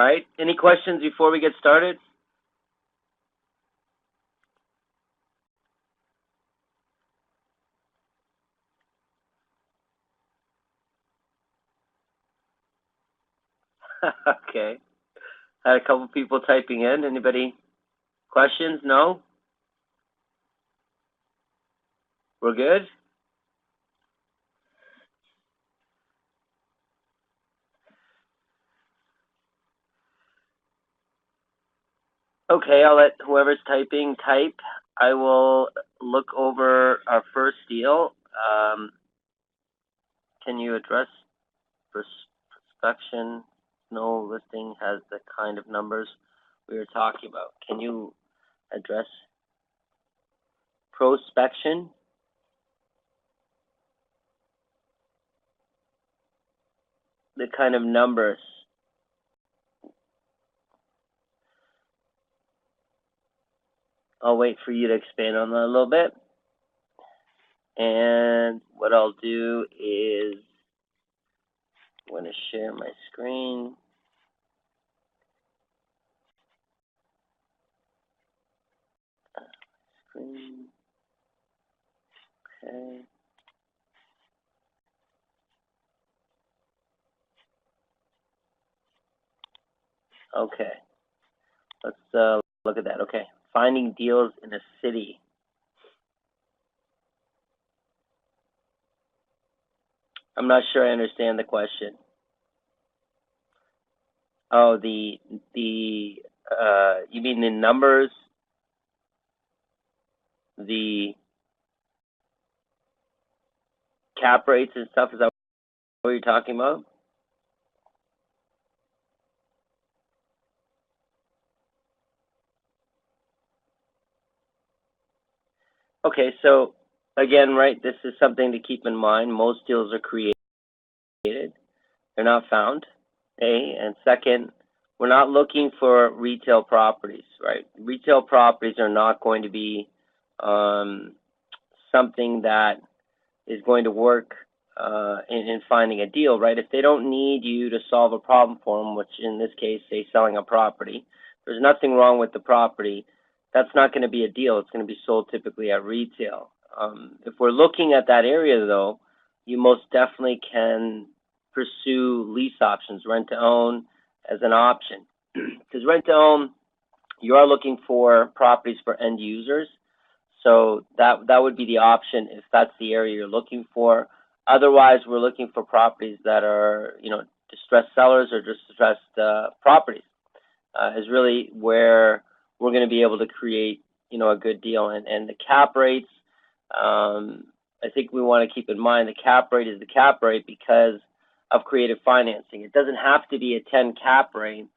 right. Any questions before we get started? Okay. Had a couple people typing in. Anybody questions? No? We're good? Okay, I'll let whoever's typing type. I will look over our first deal. Can you address prospection? No listing has the kind of numbers we were talking about. Can you address prospection? The kind of numbers. I'll wait for you to expand on that a little bit. And what I'll do is I'm going to share my screen. Okay. Okay. Let's look at that. Okay. Finding deals in a city. I'm not sure I understand the question. Oh, you mean the numbers? The cap rates and stuff? Is that what you're talking about? Okay, so again, right, this is something to keep in mind. Most deals are created. They're not found, A. And second, we're not looking for retail properties, right? Retail properties are not going to be something that is going to work in finding a deal, right? If they don't need you to solve a problem for them, which in this case, say selling a property, there's nothing wrong with the property. That's not going to be a deal. It's going to be sold typically at retail. If we're looking at that area, though, you most definitely can pursue lease options, rent to own as an option. Because rent to own, you are looking for properties for end users. So that would be the option if that's the area you're looking for. Otherwise, we're looking for properties that are, distressed sellers or distressed properties. Is really where we're going to be able to create, a good deal. And the cap rates, I think we want to keep in mind the cap rate is the cap rate because of creative financing. It doesn't have to be a 10 cap rate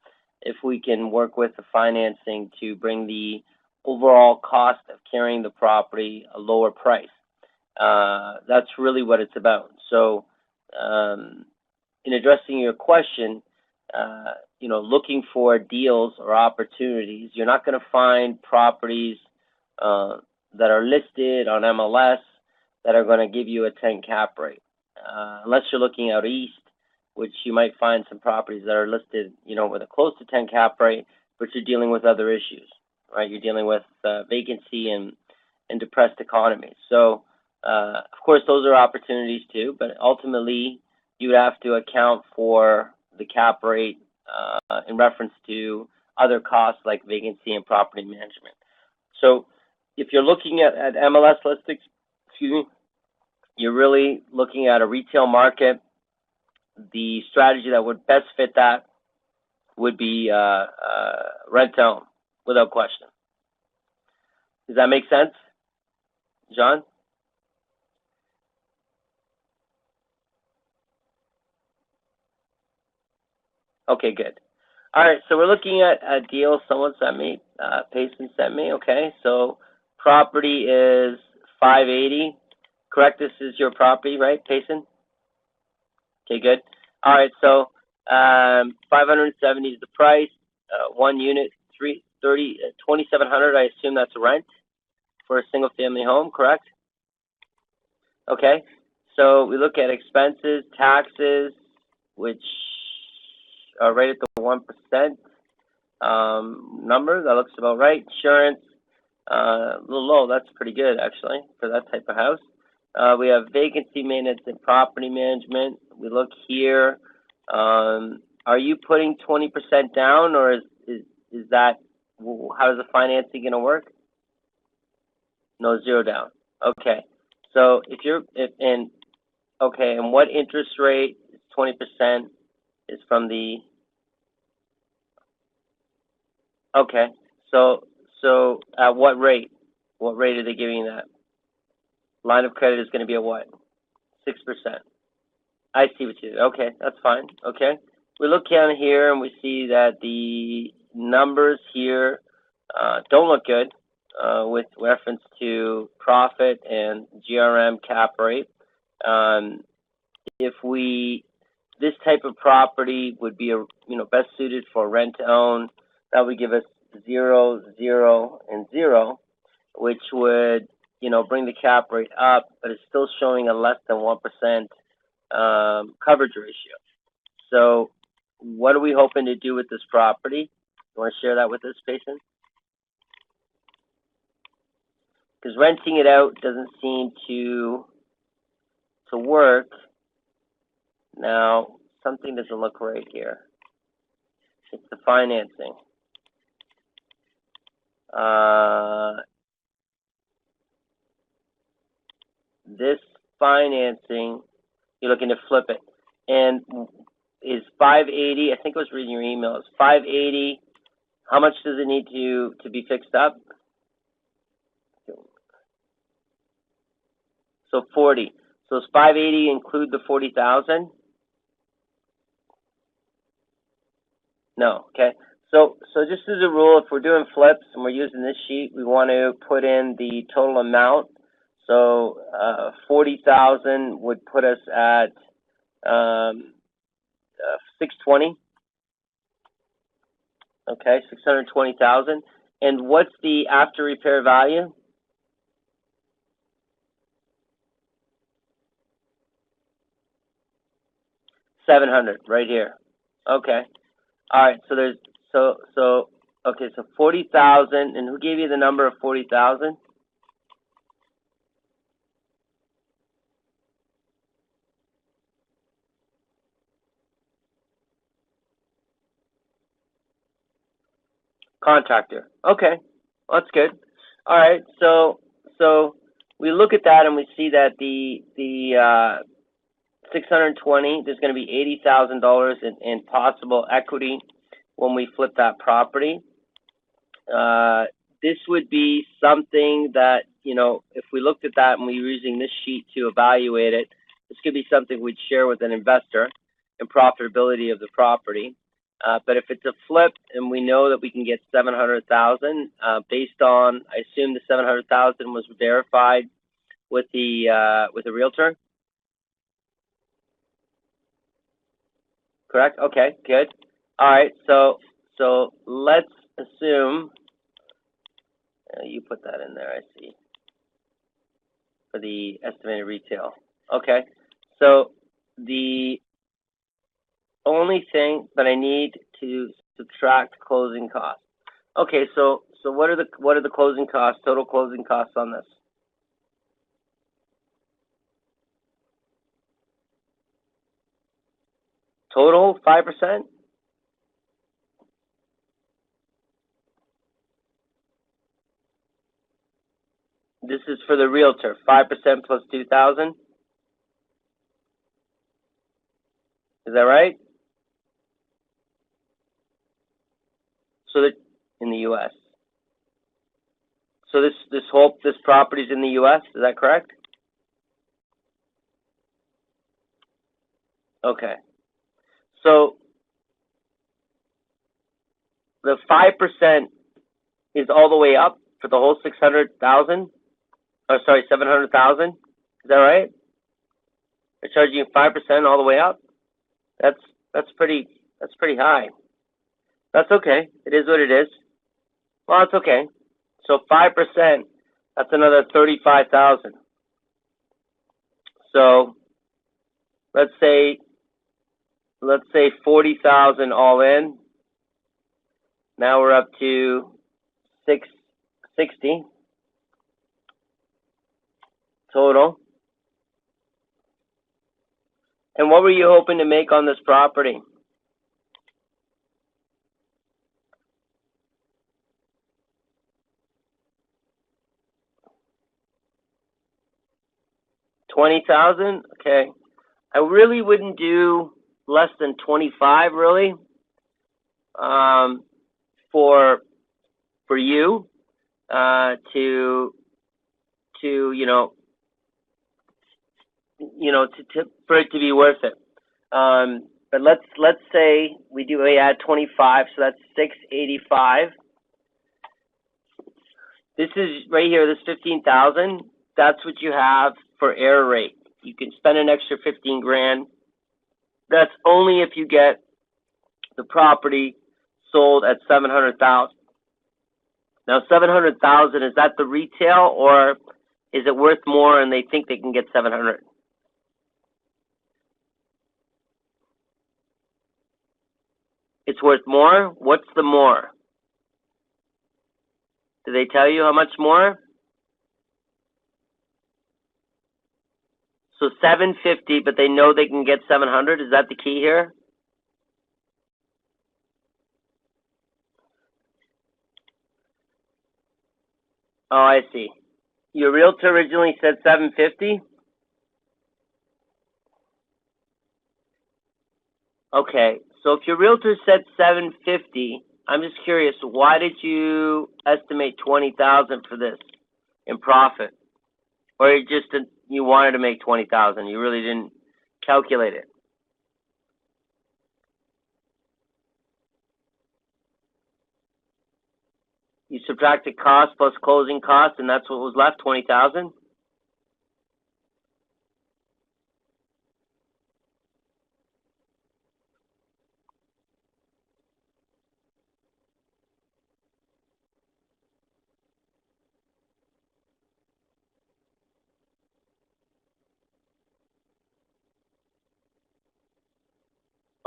if we can work with the financing to bring the overall cost of carrying the property a lower price. That's really what it's about. So in addressing your question, looking for deals or opportunities, you're not going to find properties that are listed on MLS that are going to give you a 10 cap rate. Unless you're looking out east, which you might find some properties that are listed, with a close to 10 cap rate, but you're dealing with other issues, right? You're dealing with vacancy and depressed economies. So, of course, those are opportunities too, but ultimately you would have to account for the cap rate in reference to other costs like vacancy and property management. So if you're looking at MLS listings, you're really looking at a retail market. The strategy that would best fit that would be rent to own, without question. Does that make sense, John? Okay, good. All right, so we're looking at a deal someone sent me, Payson sent me, okay? So property is 580, correct? This is your property, right, Payson? Okay, good. All right, so 570 is the price, one unit, 2,700, I assume that's rent for a single family home, correct? Okay, so we look at expenses, taxes, which right at the 1% number. That looks about right. Insurance, a little low. That's pretty good, actually, for that type of house. We have vacancy maintenance and property management. We look here. Are you putting 20% down, or is that, how is the financing going to work? No, 0 down. Okay. So and what interest rate is 20% is from the, okay. So at what rate? What rate are they giving you that? Line of credit is going to be at what? 6%. I see what you did. Okay, that's fine. Okay. We look down here and we see that the numbers here don't look good with reference to profit and GRM cap rate. This type of property would be best suited for rent to own. That would give us 0, 0, and 0, which would bring the cap rate up, but it's still showing a less than 1% coverage ratio. So what are we hoping to do with this property? You want to share that with us, Payson? Because renting it out doesn't seem to work. Now, something doesn't look right here. It's the financing. This financing, you're looking to flip it, and is 580. I think I was reading your email. It's 580. How much does it need to be fixed up? So 40. So does 580 include the 40,000? No. Okay. So just as a rule, if we're doing flips and we're using this sheet, we want to put in the total amount. So 40,000 would put us at 620. Okay, 620,000. And what's the after repair value? $700 right here. Okay. All right. So there's okay. So 40,000. And who gave you the number of 40,000? Contractor. Okay. Well, that's good. All right. So we look at that and we see that the 620, there's going to be $80,000 in possible equity when we flip that property. This would be something that, if we looked at that and we were using this sheet to evaluate it, this could be something we'd share with an investor and profitability of the property. But if it's a flip and we know that we can get 700,000, based on, I assume the 700,000 was verified with the realtor. Correct? Okay, good. All right, so let's assume, you put that in there, I see, for the estimated retail. Okay, so the only thing that I need to subtract closing costs. Okay, so what are the closing costs, total closing costs on this? Total 5%? This is for the realtor, 5% plus 2,000. Is that right? So that in the U.S. So this property's in the U.S. Is that correct? Okay. So the 5% is all the way up for the whole 600,000. Oh, sorry, 700,000. Is that right? They're charging you 5% all the way up. That's pretty high. That's okay. It is what it is. Well, it's okay. So 5%. That's another 35,000. So let's say let's say 40,000 all in. Now we're up to 660 total. And what were you hoping to make on this property? $20,000? Okay. I really wouldn't do less than 25, really, for you, for it to be worth it. But let's say we add 25, so that's 685. This is right here, this 15,000. That's what you have for error rate. You can spend an extra 15 grand. That's only if you get the property sold at 700,000. Now, 700,000, is that the retail, or is it worth more and they think they can get 700? It's worth more? What's the more? Do they tell you how much more? So 750, but they know they can get 700. Is that the key here? Oh, I see. Your realtor originally said 750? Okay, so if your realtor said 750, I'm just curious, why did you estimate 20,000 for this in profit? Or you wanted to make 20,000, you really didn't calculate it? You subtracted cost plus closing costs, and that's what was left, 20,000?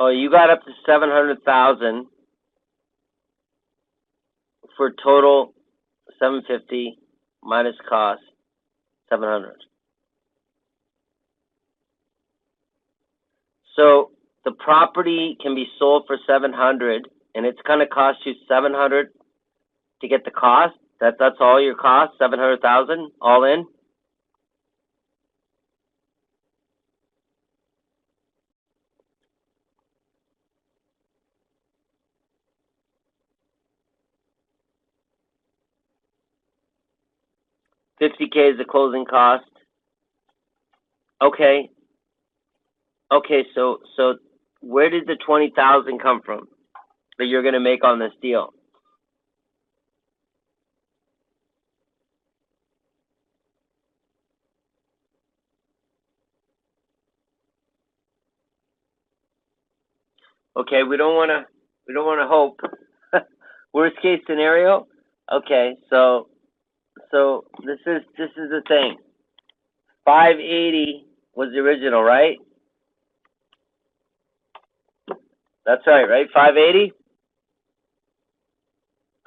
Oh, you got up to 700,000 for total 750 minus cost 700. So the property can be sold for 700, and it's going to cost you 700 to get the cost. That's all your cost, 700,000 all in. $50K is the closing cost. Okay. Okay, so where did the 20,000 come from that you're going to make on this deal? Okay, we don't want to hope. Worst case scenario. Okay, so this is the thing. 580 was the original, right? That's right? 580?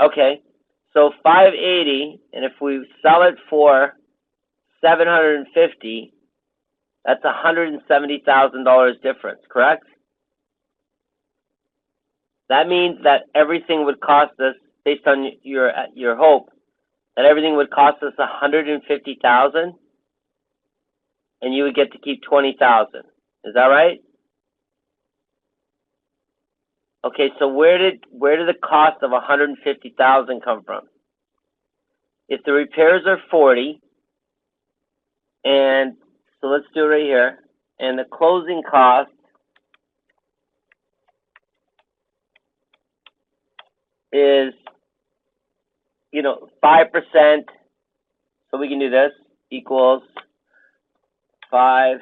Okay. So 580, and if we sell it for 750, that's $170,000 difference, correct? That means that everything would cost us, based on your hope, that everything would cost us $150,000, and you would get to keep $20,000. Is that right? Okay, so where did the cost of $150,000 come from? If the repairs are 40, and so let's do it right here, and the closing cost is 5%, so we can do this, equals 5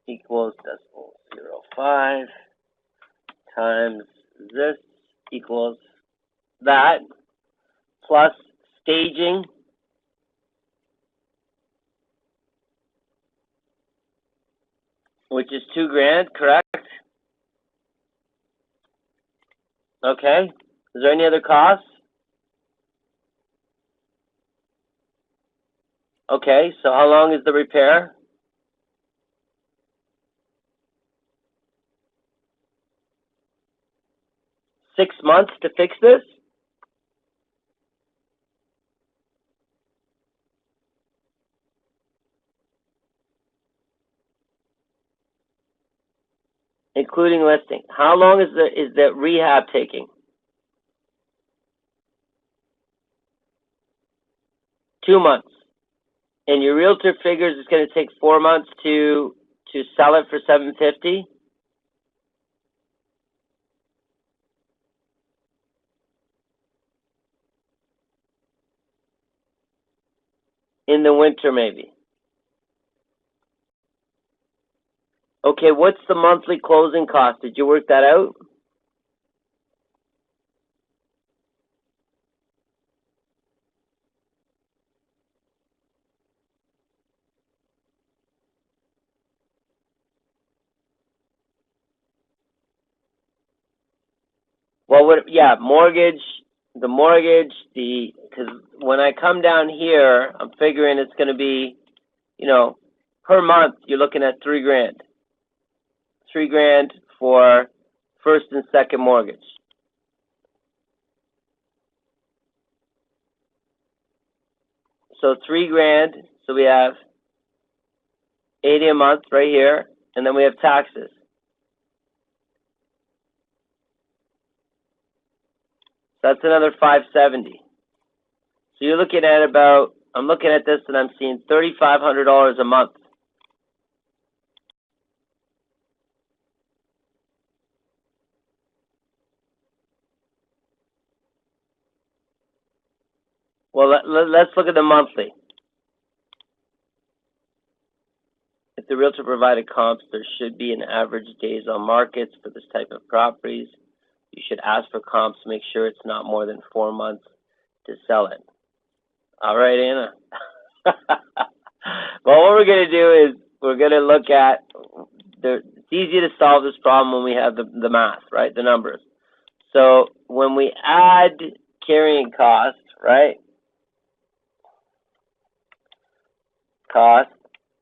equals 0.05 times this equals that, plus staging which is $2,000, correct? Okay. Is there any other costs? Okay, so how long is the repair? Six months to fix this? Including listing. How long is the rehab taking? 2 months. And your realtor figures it's going to take 4 months to sell it for $750? In the winter, maybe. Okay, what's the monthly closing cost? Did you work that out? Well, mortgage, because when I come down here, I'm figuring it's going to be, per month, you're looking at $3,000. $3,000 for first and second mortgage. So $3,000, so we have 80 a month right here, and then we have taxes. That's another $570. So you're looking at I'm looking at this and I'm seeing $3,500 a month. Well, let's look at the monthly. If the realtor provided comps, there should be an average days on markets for this type of properties. You should ask for comps to make sure it's not more than 4 months to sell it. All right, Anna. Well, what we're going to do is we're going to look at it's easy to solve this problem when we have the math, right? The numbers. So when we add carrying cost, right? Cost,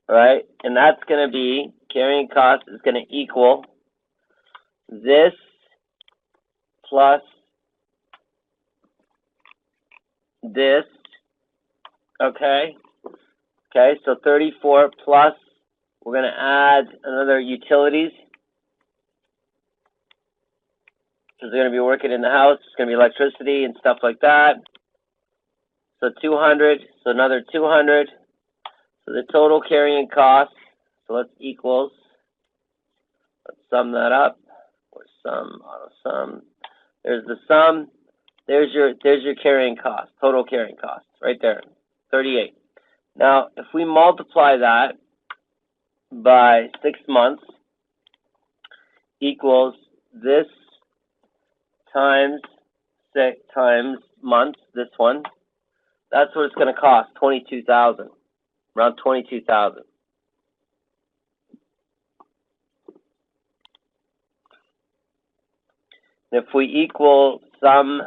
right? And that's going to be, carrying cost is going to equal this plus this, okay? Okay, so 34 plus, we're going to add another utilities, because they're going to be working in the house. It's going to be electricity and stuff like that. So 200, so another 200. So the total carrying cost, so let's sum that up, or auto sum. There's the sum, there's your carrying cost, total carrying cost, right there, 38. Now, if we multiply that by 6 months, equals this times 6 times months, this one, that's what it's going to cost, $22,000, around $22,000. If we equal sum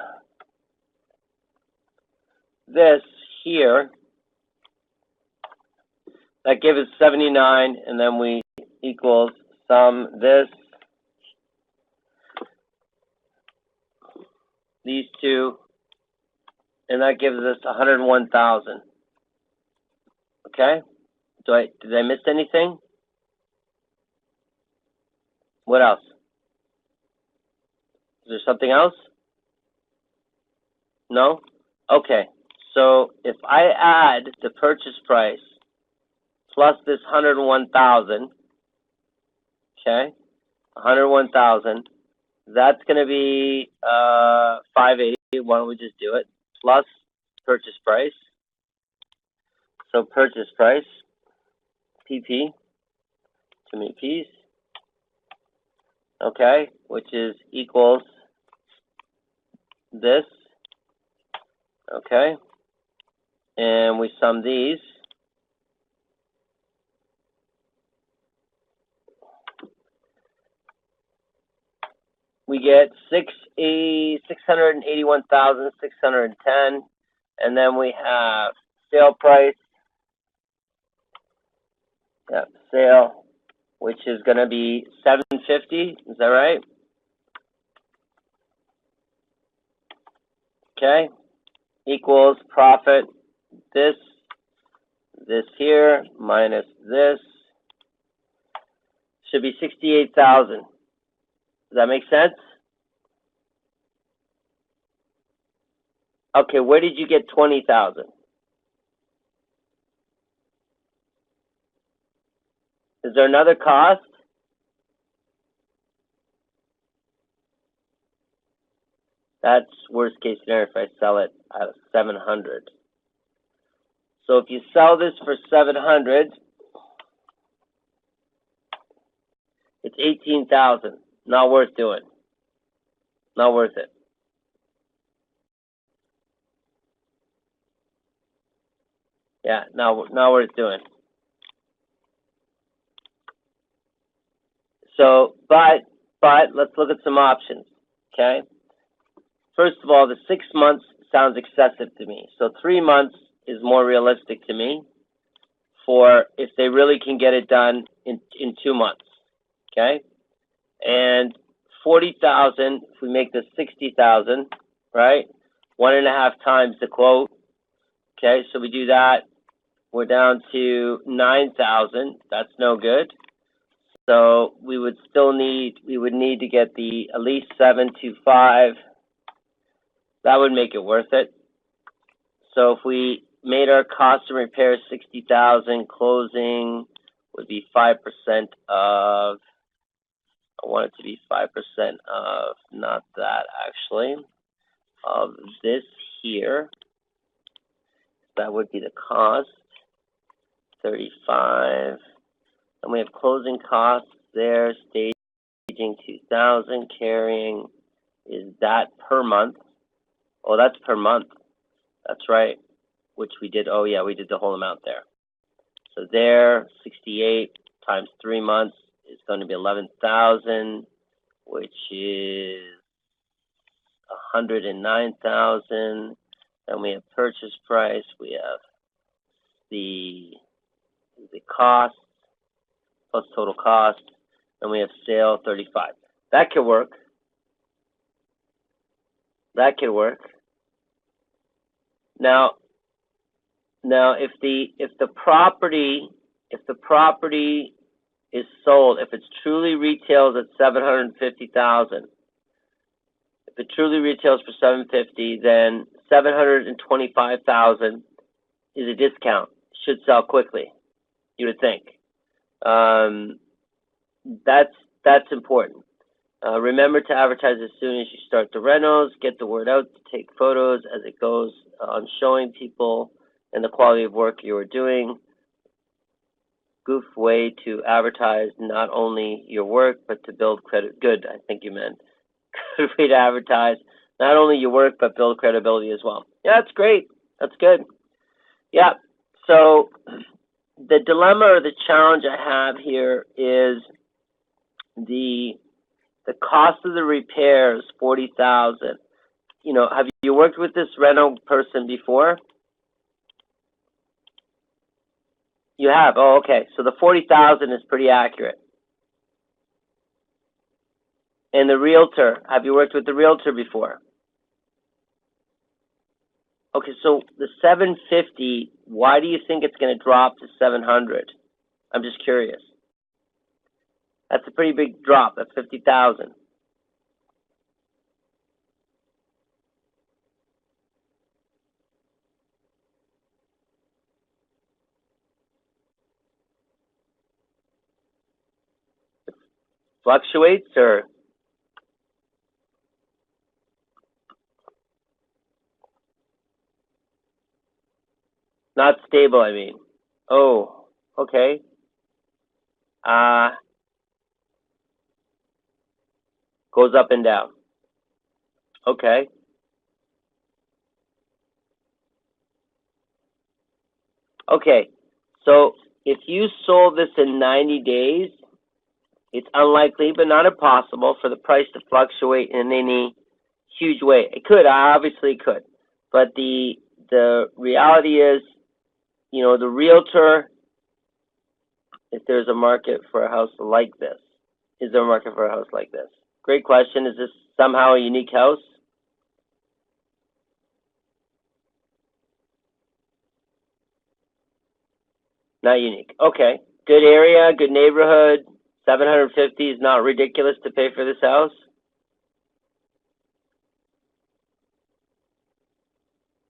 this here, that gives us 79, and then we equals sum this, these two, and that gives us 101,000. Okay? Did I miss anything? What else? Is there something else? No? Okay. So if I add the purchase price plus this 101,000, okay, 101,000, that's going to be 580. Why don't we just do it? Plus purchase price. So purchase price, PP, too many P's, okay, which is equals this, okay, and we sum these. get 681,610, and then we have sale price. Yep, sale, which is going to be 750. Is that right? Okay. Equals profit. This here minus this should be 68,000. Does that make sense? Okay, where did you get 20,000? Is there another cost? That's worst case scenario if I sell it at 700. So if you sell this for 700, it's 18,000. Not worth doing. Not worth it. Yeah, not worth doing. So, but let's look at some options. Okay. First of all, the 6 months sounds excessive to me. So 3 months is more realistic to me for if they really can get it done in 2 months. Okay. And 40,000, if we make this 60,000, right? 1.5 times the quote. Okay, so we do that. We're down to 9,000. That's no good. So we would need to get the at least 725. That would make it worth it. So if we made our cost of repair 60,000, closing would be 5% of. I want it to be 5% of, not that actually, of this here. That would be the cost. 35. And we have closing costs there, staging 2,000, carrying, is that per month? Oh, that's per month. That's right, which we did, oh yeah, we did the whole amount there. So there, 68 times 3 months is going to be 11,000, which is 109,000. Then we have purchase price, we have the cost, plus total cost, and we have sale 35. That could work. That could work. Now if the property is sold, if it's truly retails at 750,000, if it truly retails for 750, then 725,000 is a discount. Should sell quickly, you would think. That's important. Remember to advertise as soon as you start the rentals. Get the word out to take photos as it goes on showing people and the quality of work you are doing. Goof way to advertise not only your work, but to build credit. Good, I think you meant. Good way to advertise not only your work, but build credibility as well. Yeah, that's great. That's good. Yeah, so the dilemma or the challenge I have here is the cost of the repairs, 40,000. You know, have you worked with this rental person before? You have? Oh, okay. So the 40,000 is pretty accurate. And the realtor, have you worked with the realtor before? Okay, so the 750, why do you think it's going to drop to 700? I'm just curious. That's a pretty big drop. That's 50,000. Fluctuates or? Not stable, I mean. Oh, okay. Goes up and down. Okay. Okay, so if you sold this in 90 days, It's unlikely, but not impossible, for the price to fluctuate in any huge way. It could, obviously it could. But the reality is, the realtor, if there's a market for a house like this, is there a market for a house like this? Great question. Is this somehow a unique house? Not unique. Okay. Good area, good neighborhood. 750 is not ridiculous to pay for this house.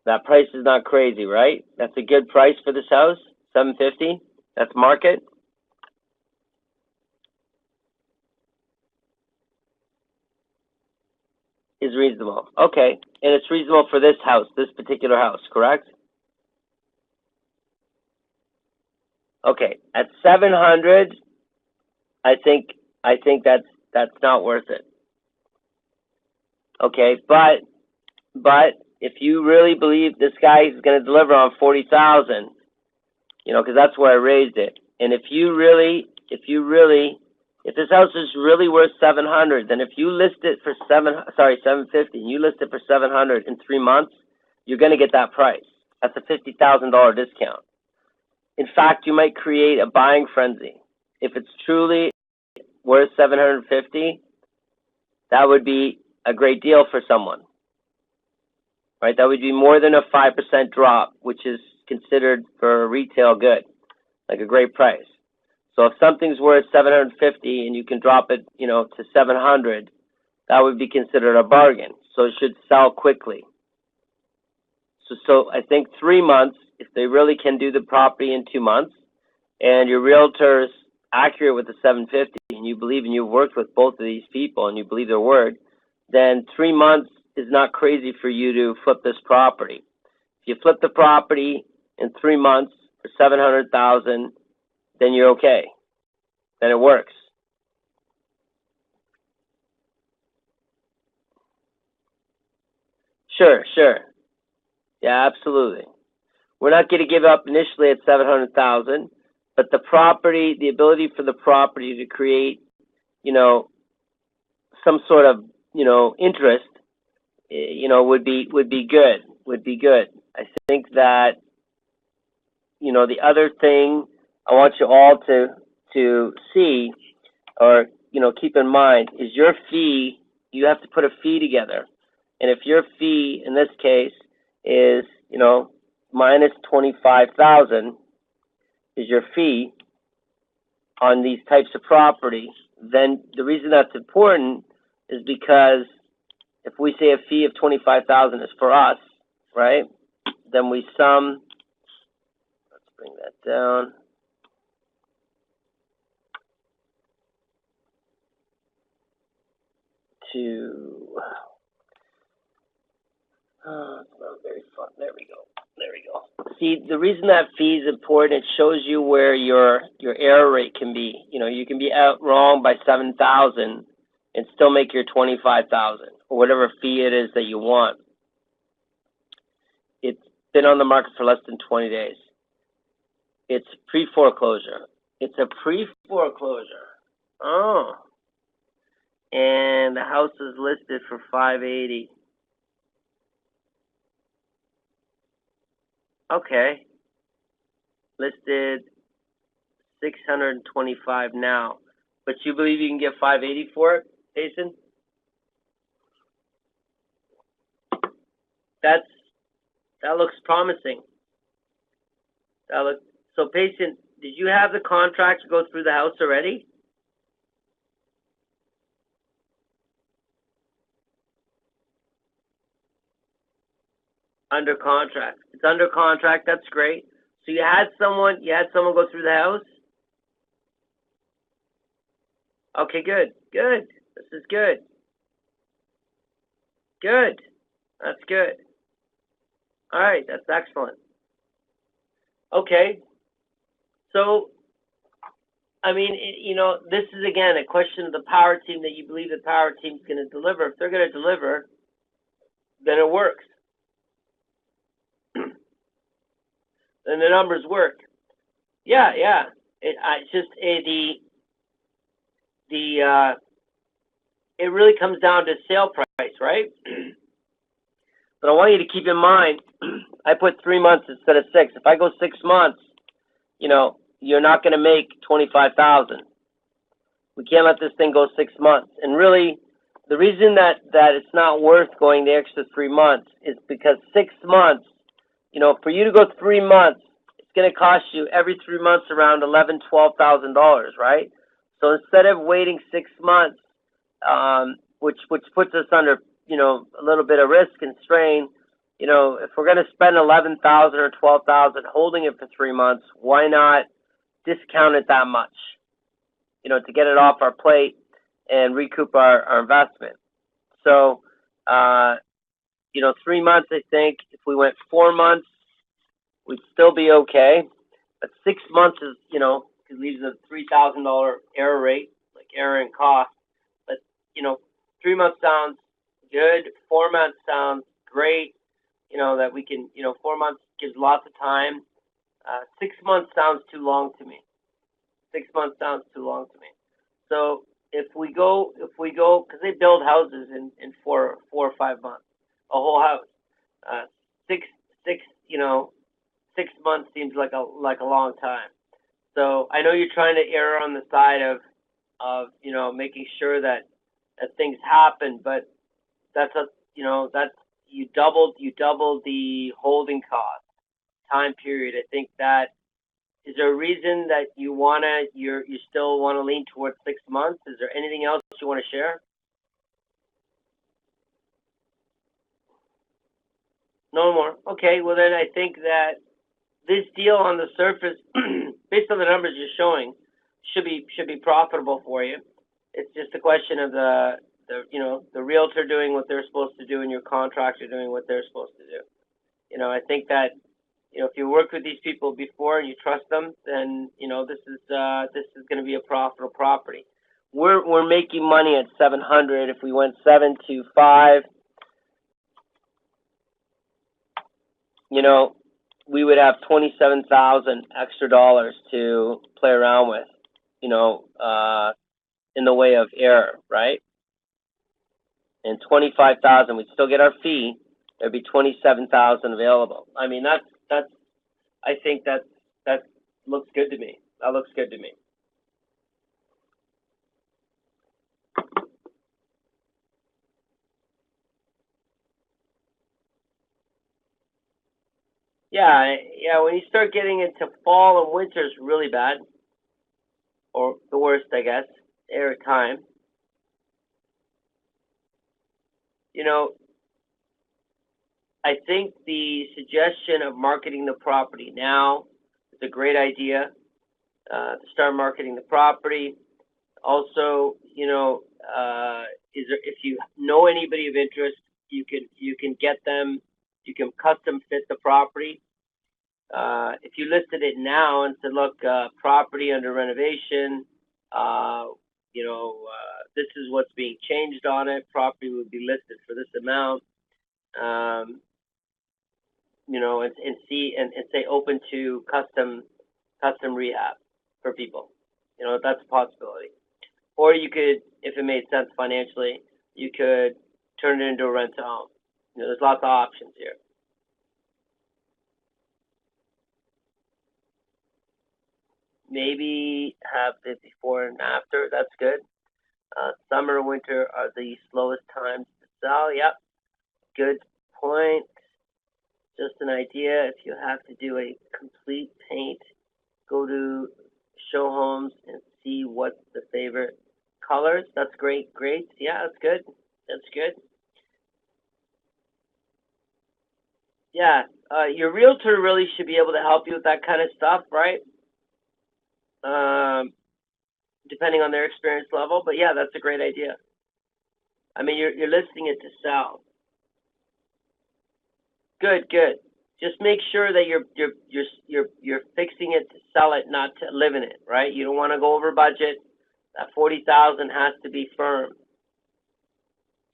That price is not crazy, right? That's a good price for this house. 750. That's market. Is reasonable. Okay. And it's reasonable for this house, this particular house, correct? Okay. At 700, I think that's not worth it. Okay, but if you really believe this guy is going to deliver on 40,000, because that's where I raised it. And if this house is really worth 700, then if you list it for 750, and you list it for 700 in 3 months, you're going to get that price. That's a $50,000 discount. In fact, you might create a buying frenzy. If it's truly worth 750, that would be a great deal for someone, right? That would be more than a 5% drop, which is considered for a retail good, like a great price. So if something's worth 750 and you can drop it, to 700, that would be considered a bargain. So it should sell quickly. So I think 3 months, if they really can do the property in 2 months, and your realtor's accurate with the 750, and you believe, and you've worked with both of these people, and you believe their word, then 3 months is not crazy for you to flip this property. If you flip the property in 3 months for 700,000, then you're okay. Then it works. Sure. Yeah, absolutely. We're not going to give up initially at 700,000, but the property, the ability for the property to create, some sort of, interest, would be good. I think that, the other thing I want you all to see, or, keep in mind, is your fee. You have to put a fee together. And if your fee in this case is, minus 25,000 is your fee on these types of property, then the reason that's important is because if we say a fee of 25,000 is for us, right? Then we sum. Let's bring that down. It's not very fun. There we go. See, the reason that fee is important, it shows you where your error rate can be. You can be out wrong by 7,000 and still make your 25,000 or whatever fee it is that you want. It's been on the market for less than 20 days. It's pre-foreclosure. Oh. And the house is listed for 580. Okay. Listed 625 now. But you believe you can get 580 for it, Payson? That looks promising. So Payson, did you have the contract to go through the house already? Under contract. It's under contract. That's great. So you had someone go through the house? Okay, good. This is good. That's good. All right, that's excellent. Okay. So, this is again a question of the power team that you believe the power team's going to deliver. If they're going to deliver, then it works. And the numbers work. Yeah. It's just it really comes down to sale price, right? But I want you to keep in mind, I put 3 months instead of 6. If I go 6 months, you're not going to make 25,000. We can't let this thing go 6 months. And really, the reason that it's not worth going the extra 3 months is because 6 months, for you to go 3 months, it's going to cost you every 3 months around $11,000-$12,000, right? So instead of waiting 6 months, which puts us under a little bit of risk and strain, if we're going to spend 11,000 or 12,000 holding it for 3 months, why not discount it that much? To get it off our plate and recoup our investment. So, 3 months, I think, if we went 4 months, we'd still be okay. But 6 months is, it leaves a $3,000 error rate, like error and cost. But, 3 months sounds good. 4 months sounds great. That we can, 4 months gives lots of time. 6 months sounds too long to me. 6 months sounds too long to me. So if we go, because they build houses in 4 or 5 months, a whole house. 6 months seems like a long time. So I know you're trying to err on the side of making sure that things happen, but that's you doubled the holding cost time period. I think that. Is there a reason that you still wanna lean towards 6 months? Is there anything else you want to share? No more. Okay. Well, then I think that this deal on the surface, based on the numbers you're showing, should be profitable for you. It's just a question of the realtor doing what they're supposed to do and your contractor doing what they're supposed to do. I think that if you worked with these people before and you trust them, then this is going to be a profitable property. We're making money at 700. If we went 7 to 5, we would have 27,000 extra dollars to play around with, in the way of error, right? And 25,000, we'd still get our fee. There'd be 27,000 available. I mean, that's. I think that looks good to me. That looks good to me. Yeah. When you start getting into fall and winter, it's really bad, or the worst, I guess. Every time. I think the suggestion of marketing the property now is a great idea. To start marketing the property. Also, if you know anybody of interest, you can get them. You can custom fit the property. If you listed it now and said, "Look, property under renovation. This is what's being changed on it. Property would be listed for this amount." And see and say open to custom rehab for people. That's a possibility. Or you could, if it made sense financially, you could turn it into a rent to own. There's lots of options here. Maybe have it before and after. That's good. Summer, winter are the slowest times to sell. Yep. Good point. Just an idea. If you have to do a complete paint, go to show homes and see what's the favorite colors. That's great. Yeah, that's good. Yeah, your realtor really should be able to help you with that kind of stuff, right? Depending on their experience level. But yeah, that's a great idea. I mean, you're listing it to sell. Good. Just make sure that you're fixing it to sell it, not to live in it, right? You don't want to go over budget. That 40,000 has to be firm.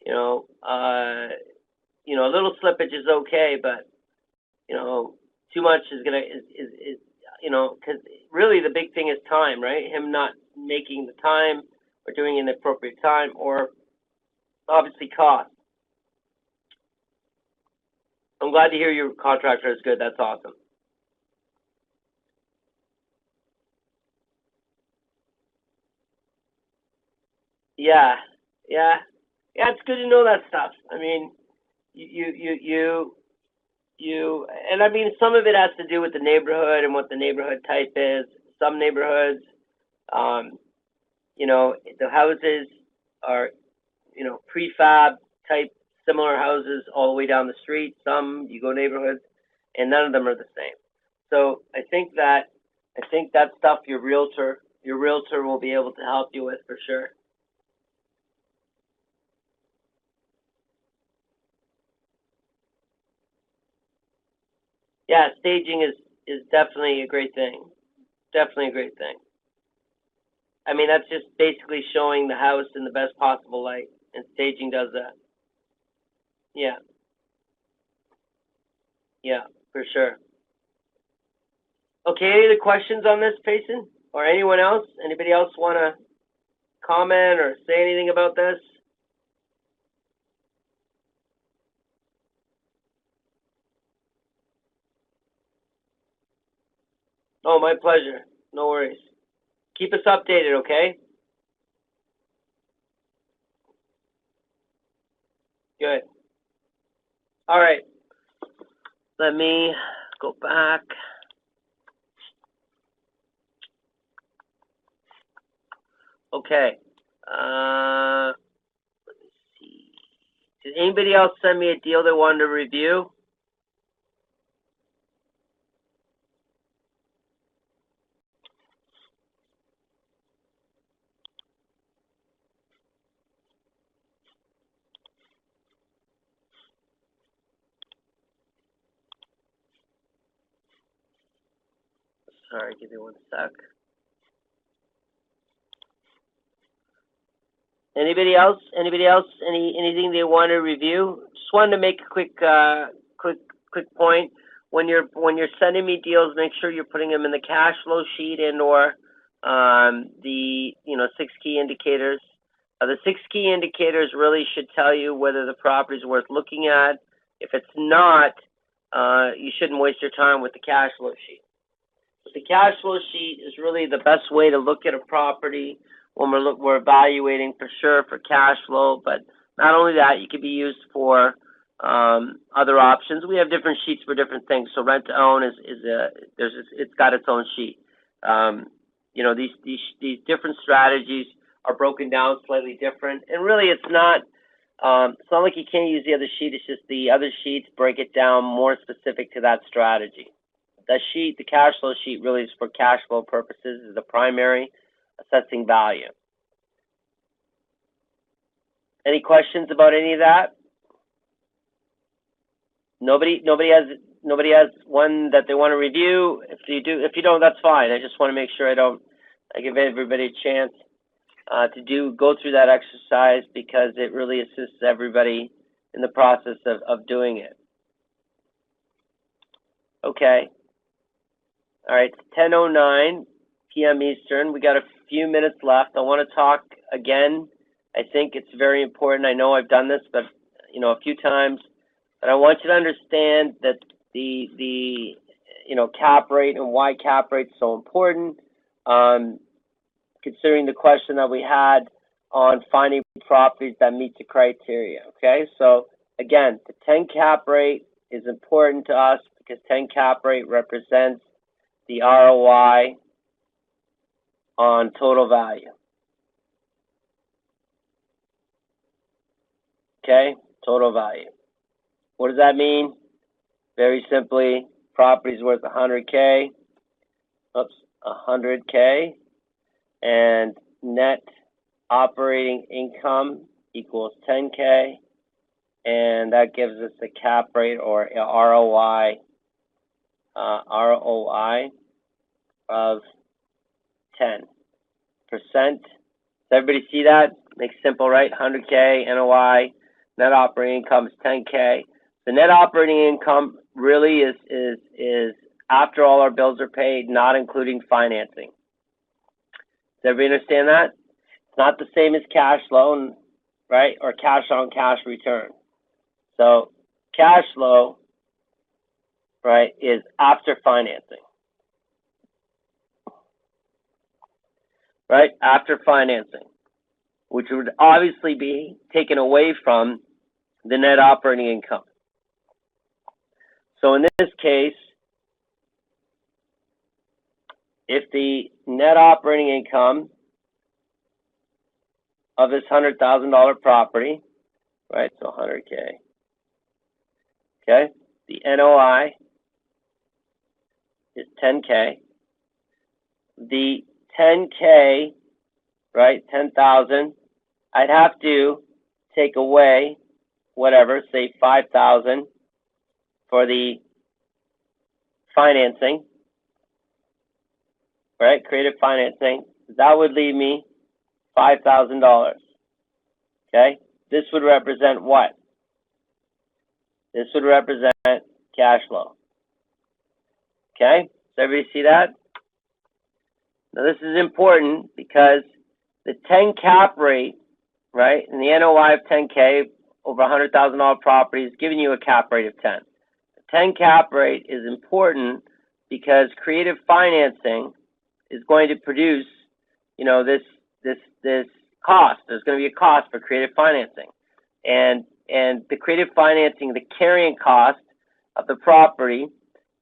A little slippage is okay, but too much is because really the big thing is time, right? Him not making the time or doing it in the appropriate time, or obviously cost. I'm glad to hear your contractor is good. That's awesome. Yeah, yeah, yeah. It's good to know that stuff. I mean, and I mean, some of it has to do with the neighborhood and what the neighborhood type is. Some neighborhoods, um, the houses are, prefab type similar houses all the way down the street. Some you go neighborhoods, and none of them are the same. So I think that stuff your realtor will be able to help you with for sure. Yeah, staging is definitely a great thing. Definitely a great thing. I mean, that's just basically showing the house in the best possible light, and staging does that. Yeah, yeah, for sure. Okay, any other questions on this, Payson? Or anyone else? Anybody else want to comment or say anything about this? Oh, my pleasure. No worries. Keep us updated, okay? Good. All right. Let me go back. Okay. Let me see. Did anybody else send me a deal they wanted to review? Sorry, give me one sec. Anybody else? Anything they want to review? Just wanted to make a quick point. When you're sending me deals, make sure you're putting them in the cash flow sheet and or the 6 key indicators. The 6 key indicators really should tell you whether the property is worth looking at. If it's not, you shouldn't waste your time with the cash flow sheet. But the cash flow sheet is really the best way to look at a property when we're evaluating for sure for cash flow. But not only that, it could be used for other options. We have different sheets for different things. So rent to own it's got its own sheet. These different strategies are broken down slightly different, and really it's not like you can't use the other sheet. It's just the other sheets break it down more specific to that strategy. The cash flow sheet, really is for cash flow purposes, is the primary assessing value. Any questions about any of that? Nobody has one that they want to review. If you don't, that's fine. I just want to make sure I give everybody a chance to go through that exercise, because it really assists everybody in the process of doing it. Okay. All right, it's 10:09 p.m. Eastern. We got a few minutes left. I want to talk again. I think it's very important. I know I've done this, but a few times. But I want you to understand that the cap rate and why cap rate is so important. Considering the question that we had on finding properties that meet the criteria. Okay, so again, the 10 cap rate is important to us because 10 cap rate represents the ROI on total value. Okay, total value. What does that mean? Very simply, property is worth 100K. 100K, and net operating income equals 10K, and that gives us a cap rate or ROI of 10%. Does everybody see that? Makes simple, right? 100K NOI, net operating income is 10K. The net operating income really is after all our bills are paid, not including financing. Does everybody understand that? It's not the same as cash flow, right? Or cash on cash return. So cash flow, right, is after financing. Right? After financing, which would obviously be taken away from the net operating income. So in this case, if the net operating income of this $100,000 property, right, so 100K, okay, the NOI is 10K, the 10K, right, 10,000, I'd have to take away whatever, say 5,000 for the financing, right, creative financing. That would leave me $5,000, okay? This would represent what? This would represent cash flow, okay? Does everybody see that? Now this is important because the 10 cap rate, right, and the NOI of 10K over $100,000 property is giving you a cap rate of 10. The 10 cap rate is important because creative financing is going to produce, you know, this cost. There's going to be a cost for creative financing, and the creative financing, the carrying cost of the property.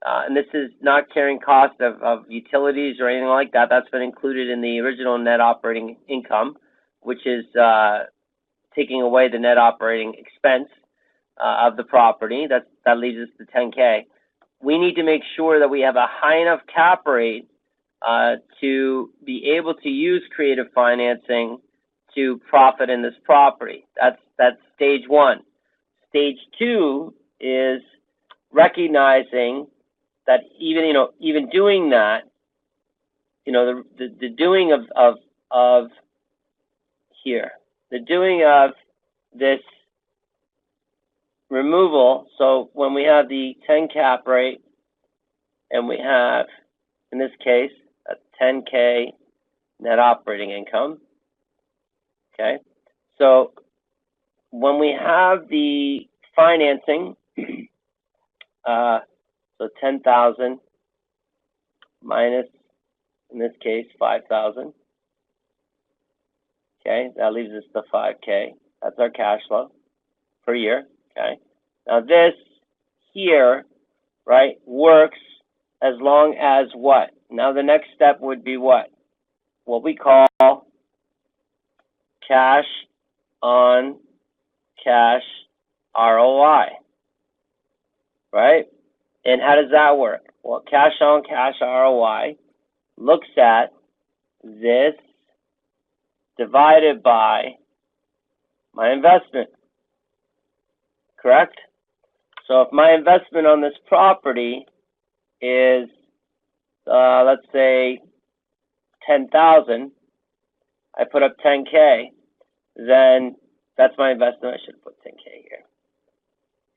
And this is not carrying cost of utilities or anything like that. That's been included in the original net operating income, which is taking away the net operating expense of the property. That leaves us to 10K. We need to make sure that we have a high enough cap rate to be able to use creative financing to profit in this property. That's stage one. Stage two is recognizing that even doing that, the doing of here, the doing of this removal. So when we have the 10 cap rate and we have, in this case, a 10K net operating income, okay? So when we have the financing, so 10,000 minus, in this case, 5,000. Okay, that leaves us the 5K. That's our cash flow per year. Okay. Now this here, right, works as long as what? Now the next step would be what? What we call cash on cash ROI. Right? And how does that work? Well, cash on cash ROI looks at this divided by my investment. Correct? So if my investment on this property is, let's say, 10,000, I put up 10K, then that's my investment. I should put 10K here.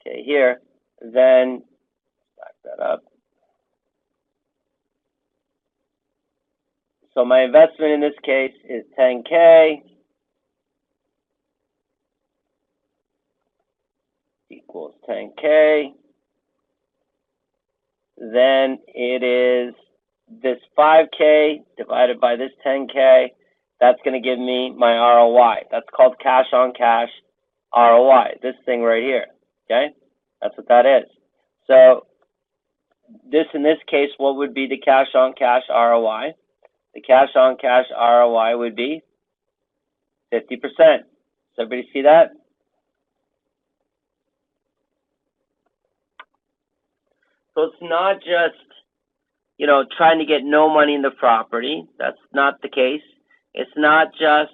Okay, here. Then back that up. So my investment in this case is 10K equals 10K. Then it is this 5K divided by this 10K. That's going to give me my ROI. That's called cash on cash ROI. This thing right here. Okay? That's what that is. So this, in this case, what would be the cash on cash ROI? The cash on cash ROI would be 50%. Does everybody see that? So it's not just, trying to get no money in the property. That's not the case. It's not just,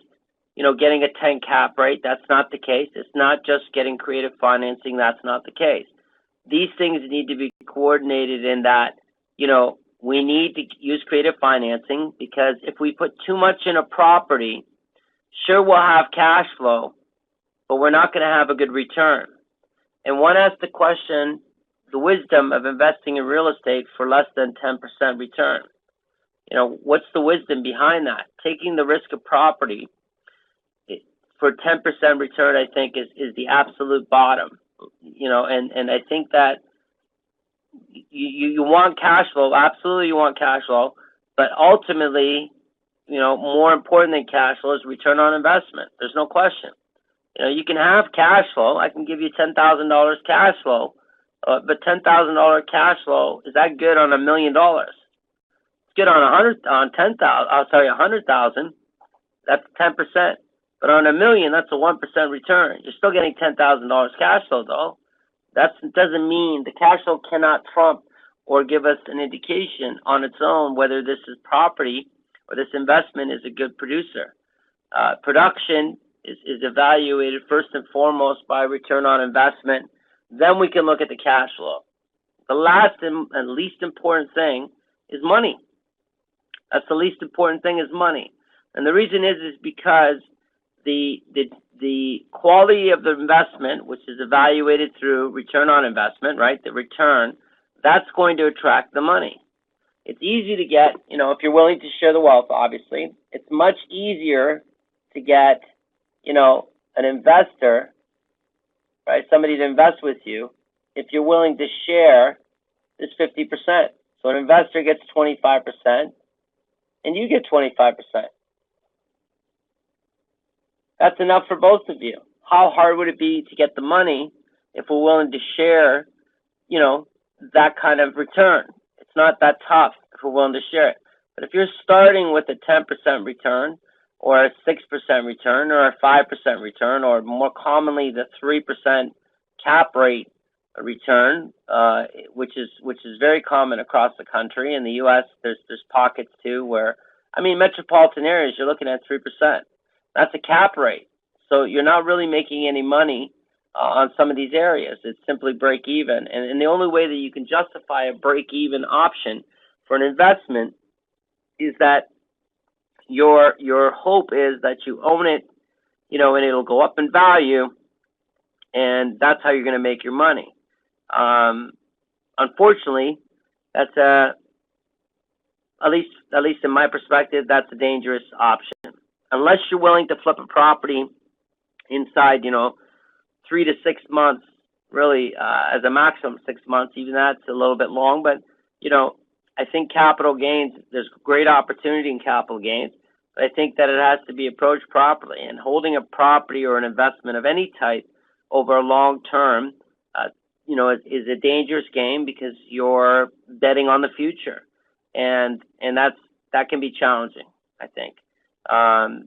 getting a 10 cap rate. That's not the case. It's not just getting creative financing. That's not the case. These things need to be coordinated in that, we need to use creative financing, because if we put too much in a property, sure, we'll have cash flow, but we're not going to have a good return. And one asks the question, the wisdom of investing in real estate for less than 10% return. What's the wisdom behind that? Taking the risk of property for 10% return, I think is the absolute bottom. And I think that you want cash flow. Absolutely, you want cash flow, but ultimately, more important than cash flow is return on investment. There's no question. You can have cash flow. I can give you $10,000 cash flow, but $10,000 cash flow, is that good on $1 million? It's good on 100,000. That's 10%. But on $1 million, that's a 1% return. You're still getting $10,000 cash flow, though. That doesn't mean the cash flow cannot trump or give us an indication on its own whether this is property or this investment is a good producer. Production is evaluated first and foremost by return on investment. Then we can look at the cash flow. The last and least important thing is money. That's the least important thing, is money. And the reason is because the quality of the investment, which is evaluated through return on investment, right? The return, that's going to attract the money. It's easy to get, if you're willing to share the wealth, obviously, it's much easier to get, an investor, right? Somebody to invest with you if you're willing to share this 50%. So an investor gets 25% and you get 25%. That's enough for both of you. How hard would it be to get the money if we're willing to share, that kind of return? It's not that tough if we're willing to share it. But if you're starting with a 10% return or a 6% return or a 5% return, or more commonly the 3% cap rate return, which is very common across the country. In the U.S., there's pockets too where, metropolitan areas, you're looking at 3%. That's a cap rate. So you're not really making any money on some of these areas. It's simply break even. And the only way that you can justify a break even option for an investment is that your hope is that you own it, and it'll go up in value, and that's how you're going to make your money. Unfortunately, that's at least in my perspective, that's a dangerous option. Unless you're willing to flip a property inside, 3 to 6 months, really, as a maximum 6 months. Even that's a little bit long, but I think capital gains, there's great opportunity in capital gains, but I think that it has to be approached properly. And holding a property or an investment of any type over a long term, is a dangerous game because you're betting on the future, and that can be challenging, I think.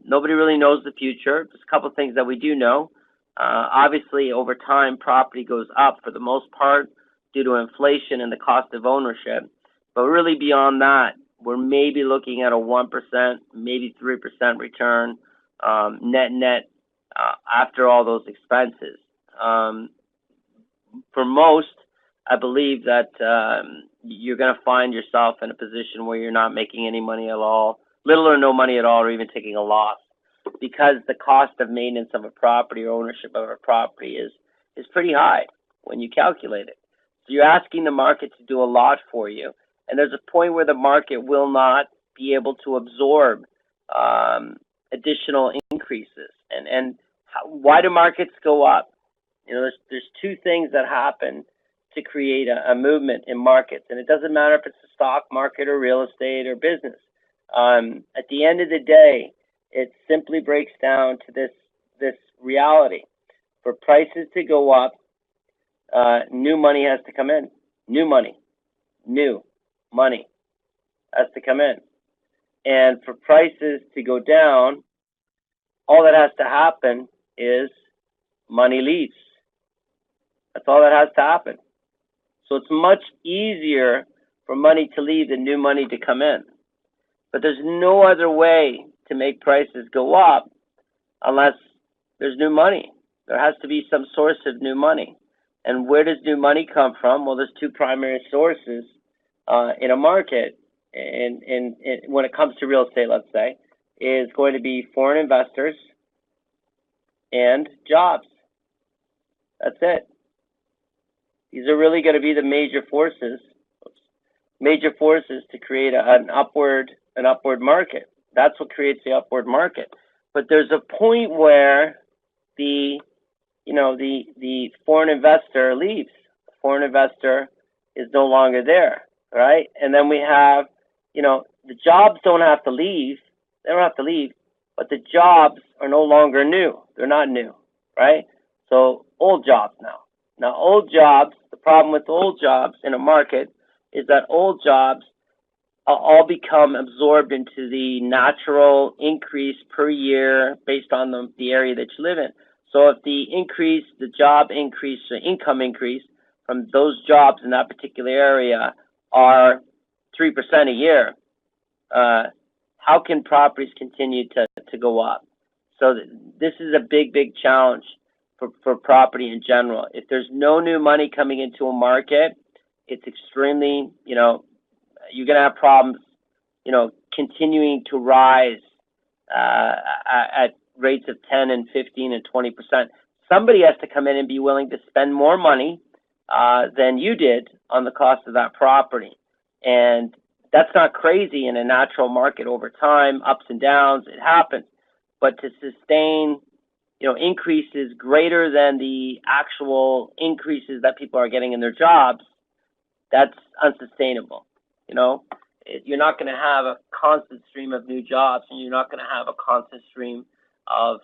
Nobody really knows the future. There's a couple of things that we do know. Obviously, over time, property goes up for the most part due to inflation and the cost of ownership. But really beyond that, we're maybe looking at a 1%, maybe 3% return, net, after all those expenses. For most, I believe that you're going to find yourself in a position where you're not making any money at all, little or no money at all, or even taking a loss, because the cost of maintenance of a property or ownership of a property is pretty high when you calculate it. So you're asking the market to do a lot for you, and there's a point where the market will not be able to absorb additional increases. And why do markets go up? There's two things that happen to create a movement in markets, and it doesn't matter if it's the stock market or real estate or business. At the end of the day, it simply breaks down to this reality. For prices to go up, new money has to come in. New money has to come in. And for prices to go down, all that has to happen is money leaves. That's all that has to happen. So it's much easier for money to leave than new money to come in. But there's no other way to make prices go up unless there's new money. There has to be some source of new money. And where does new money come from? Well, there's two primary sources in a market, and when it comes to real estate, let's say, is going to be foreign investors and jobs. That's it. These are really going to be the major forces to create an upward market. That's what creates the upward market. but there's a point where the the foreign investor leaves. The foreign investor is no longer there, right? And then we have, the jobs don't have to leave. They don't have to leave, but the jobs are no longer new. They're not new, right? So old jobs now. Now old jobs, the problem with old jobs in a market is that old jobs all become absorbed into the natural increase per year based on the area that you live in. So if the job increase, the income increase from those jobs in that particular area are 3% a year, how can properties continue to go up? So this is a big challenge for property in general. If there's no new money coming into a market, it's extremely, you're going to have problems, continuing to rise at rates of 10 and 15 and 20%. Somebody has to come in and be willing to spend more money than you did on the cost of that property. And that's not crazy in a natural market over time, ups and downs, it happens. But to sustain, increases greater than the actual increases that people are getting in their jobs, that's unsustainable. You're not going to have a constant stream of new jobs, and you're not going to have a constant stream of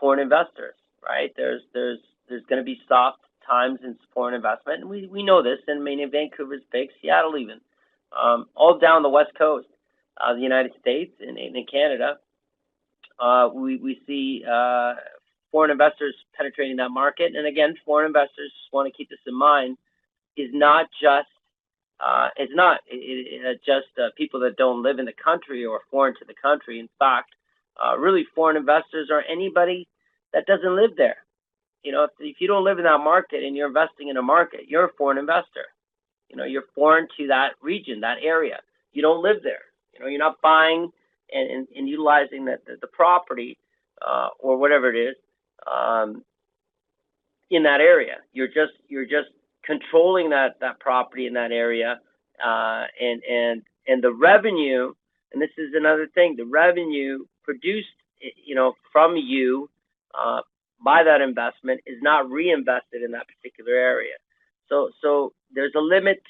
foreign investors, right? There's going to be soft times in foreign investment, and we know this. And Vancouver's big, Seattle even, all down the west coast of the United States and in Canada, we see foreign investors penetrating that market. And again, foreign investors, just want to keep this in mind, is not just people that don't live in the country or foreign to the country. In fact, really foreign investors are anybody that doesn't live there. If you don't live in that market and you're investing in a market, you're a foreign investor. You're foreign to that region, that area. You don't live there. You're not buying and utilizing the property or whatever it is in that area. You're just controlling that property in that area, and the revenue, and this is another thing, the revenue produced, from you by that investment is not reinvested in that particular area. So there's a limit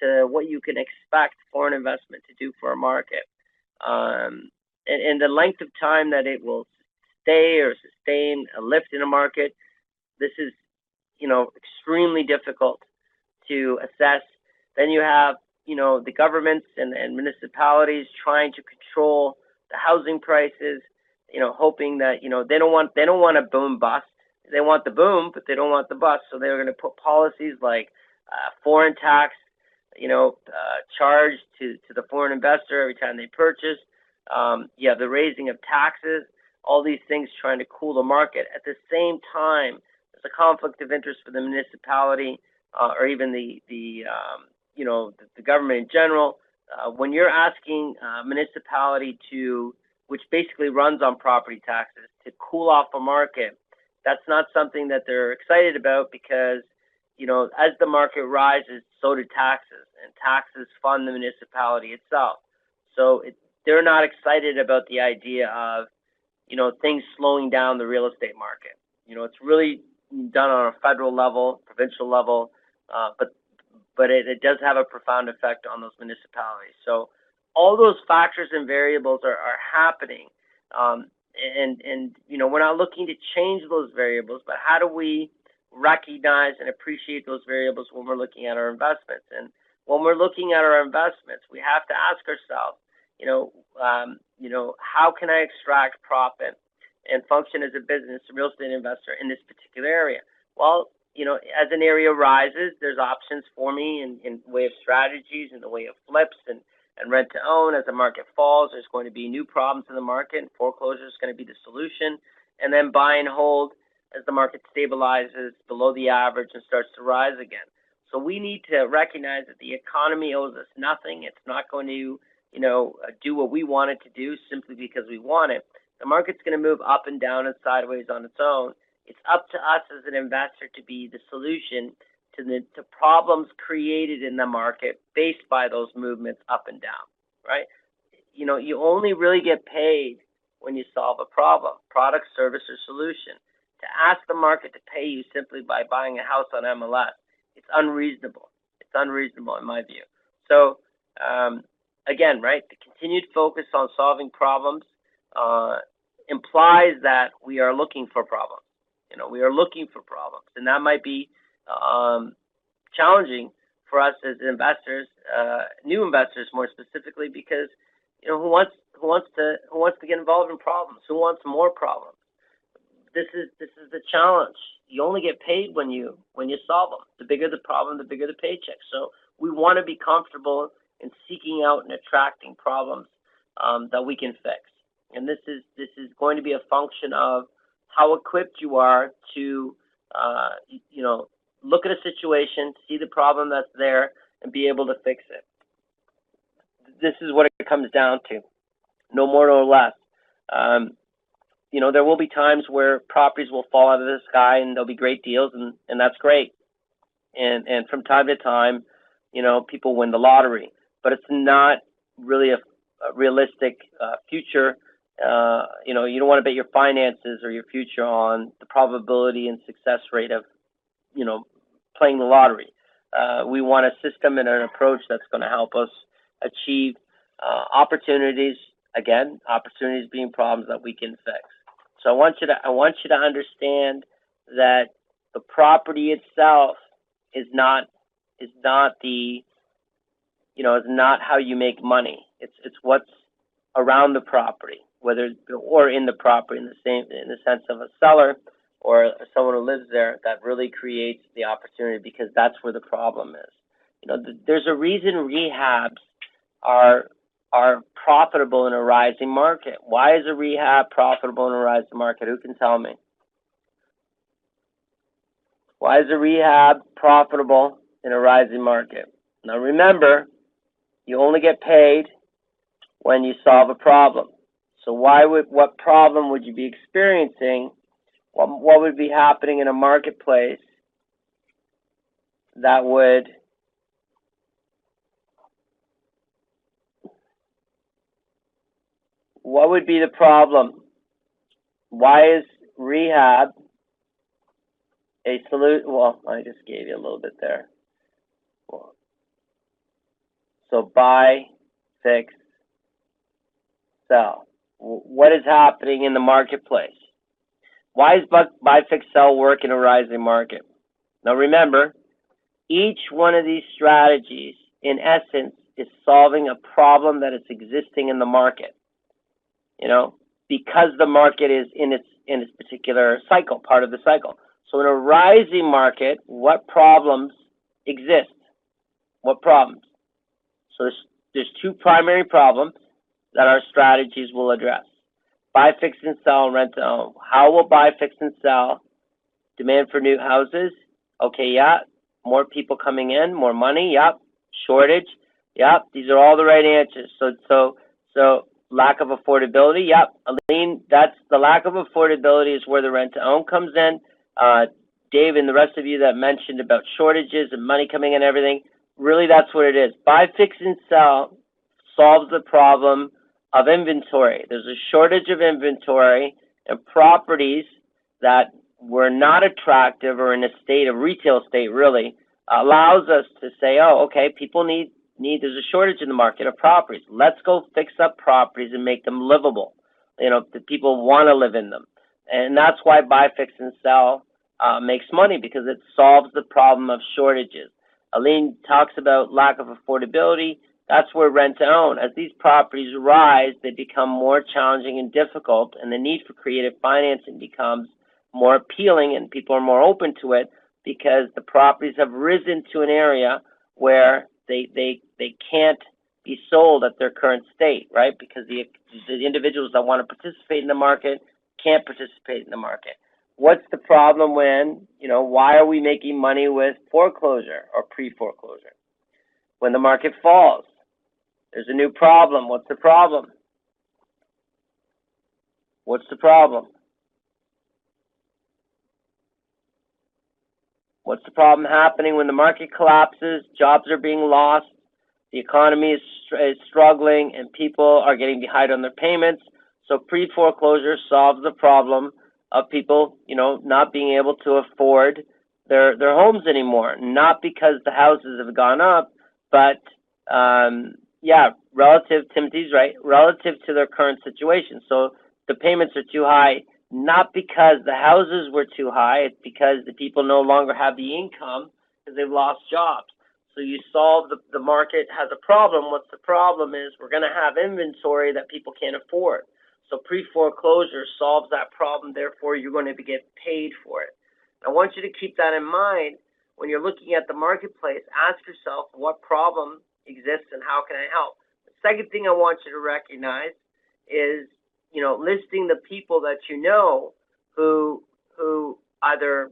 to what you can expect foreign investment to do for a market, and the length of time that it will stay or sustain a lift in a market. This is extremely difficult to assess. Then you have, the governments and municipalities trying to control the housing prices, hoping that, they don't want a boom bust. They want the boom, but they don't want the bust. So they're going to put policies like foreign tax, charged to the foreign investor every time they purchase. You have the raising of taxes, all these things trying to cool the market. At the same time, there's a conflict of interest for the municipality or even the government in general. When you're asking municipality to, which basically runs on property taxes, to cool off a market, that's not something that they're excited about, because as the market rises, so do taxes, and taxes fund the municipality itself. So they're not excited about the idea of things slowing down the real estate market. It's really done on a federal level, provincial level, but it does have a profound effect on those municipalities. So all those factors and variables are happening, and we're not looking to change those variables, but how do we recognize and appreciate those variables when we're looking at our investments? And when we're looking at our investments, we have to ask ourselves, how can I extract profit and function as a business, a real estate investor in this particular area? Well, as an area rises, there's options for me in way of strategies, in the way of flips and rent to own. As the market falls, there's going to be new problems in the market, and foreclosure is going to be the solution. And then buy and hold as the market stabilizes below the average and starts to rise again. So we need to recognize that the economy owes us nothing. It's not going to, do what we want it to do simply because we want it. The market's going to move up and down and sideways on its own. It's up to us as an investor to be the solution to problems created in the market based by those movements up and down, right? You only really get paid when you solve a problem, product, service, or solution. To ask the market to pay you simply by buying a house on MLS, it's unreasonable. It's unreasonable in my view. So, again, right, the continued focus on solving problems implies that we are looking for problems. We are looking for problems, and that might be challenging for us as investors, new investors more specifically, because who wants to get involved in problems? Who wants more problems? This is the challenge. You only get paid when you solve them. The bigger the problem, the bigger the paycheck. So we want to be comfortable in seeking out and attracting problems that we can fix. And this is going to be a function of how equipped you are to look at a situation, see the problem that's there, and be able to fix it. This is what it comes down to, no more nor less. There will be times where properties will fall out of the sky and there'll be great deals, and that's great. And from time to time, people win the lottery, but it's not really a realistic future. You don't want to bet your finances or your future on the probability and success rate of, playing the lottery. We want a system and an approach that's going to help us achieve opportunities. Again, opportunities being problems that we can fix. So I want you to understand that the property itself is not how you make money. It's what's around the property, or in the property in the sense of a seller or someone who lives there, that really creates the opportunity, because that's where the problem is. There's a reason rehabs are profitable in a rising market. Why is a rehab profitable in a rising market? Who can tell me? Why is a rehab profitable in a rising market? Now remember, you only get paid when you solve a problem. So what problem would you be experiencing? What would be happening in a marketplace that would what would be the problem? Why is rehab a solution? Well, I just gave you a little bit there. So buy, fix, sell. What is happening in the marketplace? Why is buy, fix, sell work in a rising market? Now remember, each one of these strategies, in essence, is solving a problem that is existing in the market. Because the market is in its particular cycle, part of the cycle. So in a rising market, what problems exist? What problems? So there's two primary problems that our strategies will address. Buy, fix, and sell, and rent to own. How will buy, fix, and sell? Demand for new houses? Okay, yeah. More people coming in, more money? Yep. Shortage? Yep. These are all the right answers. So lack of affordability? Yep. Aline, that's the lack of affordability is where the rent to own comes in. Dave and the rest of you that mentioned about shortages and money coming in and everything, really that's what it is. Buy, fix, and sell solves the problem of inventory. There's a shortage of inventory, and properties that were not attractive or in a state of retail state really allows us to say, oh, okay, people need, there's a shortage in the market of properties. Let's go fix up properties and make them livable. The people want to live in them. And that's why buy, fix, and sell makes money, because it solves the problem of shortages. Aline talks about lack of affordability. That's where rent to own. As these properties rise, they become more challenging and difficult, and the need for creative financing becomes more appealing, and people are more open to it because the properties have risen to an area where they can't be sold at their current state, right? Because the individuals that want to participate in the market can't participate in the market. What's the problem when, why are we making money with foreclosure or pre-foreclosure? When the market falls, there's a new problem. What's the problem? What's the problem? What's the problem happening when the market collapses, jobs are being lost, the economy is struggling, and people are getting behind on their payments? So pre-foreclosure solves the problem of people, not being able to afford their homes anymore. Not because the houses have gone up, but Timothy's right, relative to their current situation. So the payments are too high, not because the houses were too high. It's because the people no longer have the income because they've lost jobs. So you solve the market has a problem. What's the problem is we're going to have inventory that people can't afford. So pre-foreclosure solves that problem. Therefore, you're going to get paid for it. I want you to keep that in mind when you're looking at the marketplace. Ask yourself what problem exists and how can I help. The second thing I want you to recognize is, listing the people that who either,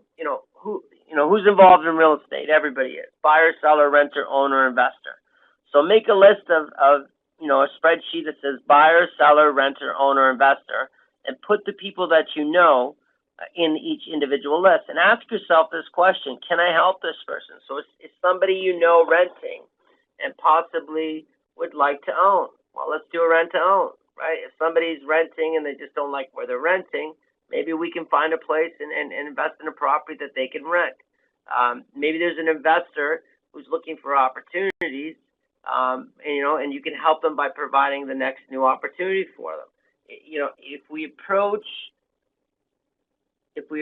who's involved in real estate. Everybody is buyer, seller, renter, owner, investor. So make a list of a spreadsheet that says buyer, seller, renter, owner, investor, and put the people that in each individual list, and ask yourself this question: can I help this person? So it's somebody renting and possibly would like to own. Well, let's do a rent to own, right? If somebody's renting and they just don't like where they're renting, maybe we can find a place and invest in a property that they can rent. Maybe there's an investor who's looking for opportunities, and you can help them by providing the next new opportunity for them. If we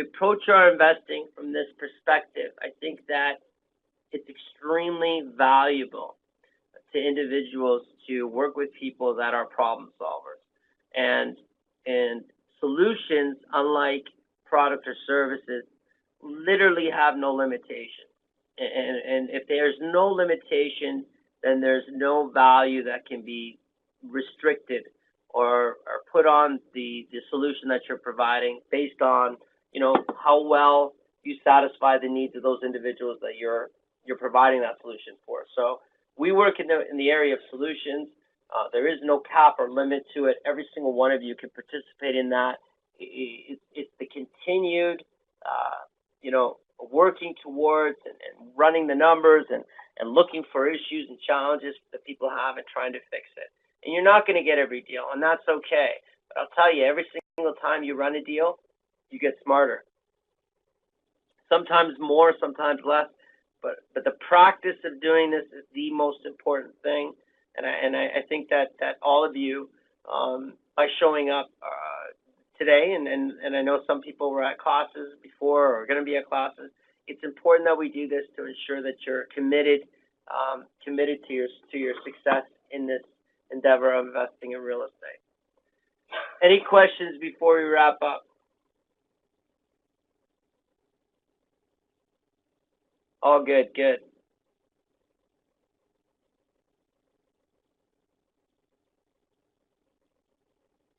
approach our investing from this perspective, I think that it's extremely valuable to individuals to work with people that are problem solvers. And solutions, unlike product or services, literally have no limitation. And if there's no limitation, then there's no value that can be restricted or put on the solution that you're providing based on how well you satisfy the needs of those individuals that you're providing that solution for. So we work in the area of solutions. There is no cap or limit to it. Every single one of you can participate in that. It's the continued working towards and running the numbers and looking for issues and challenges that people have and trying to fix it. And you're not going to get every deal, and that's okay. But I'll tell you, every single time you run a deal, you get smarter. Sometimes more, sometimes less, but the practice of doing this is the most important thing. And I think that all of you, by showing up today, and I know some people were at classes before or are going to be at classes, it's important that we do this to ensure that you're committed to your success in this endeavor of investing in real estate. Any questions before we wrap up? All good, good.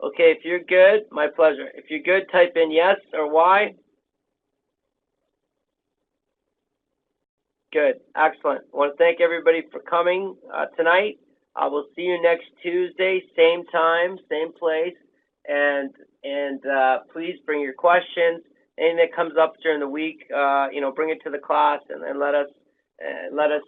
Okay, if you're good, my pleasure. If you're good, type in yes or Y. Good, excellent. I want to thank everybody for coming tonight. I will see you next Tuesday, same time, same place, and please bring your questions. Anything that comes up during the week, bring it to the class and let us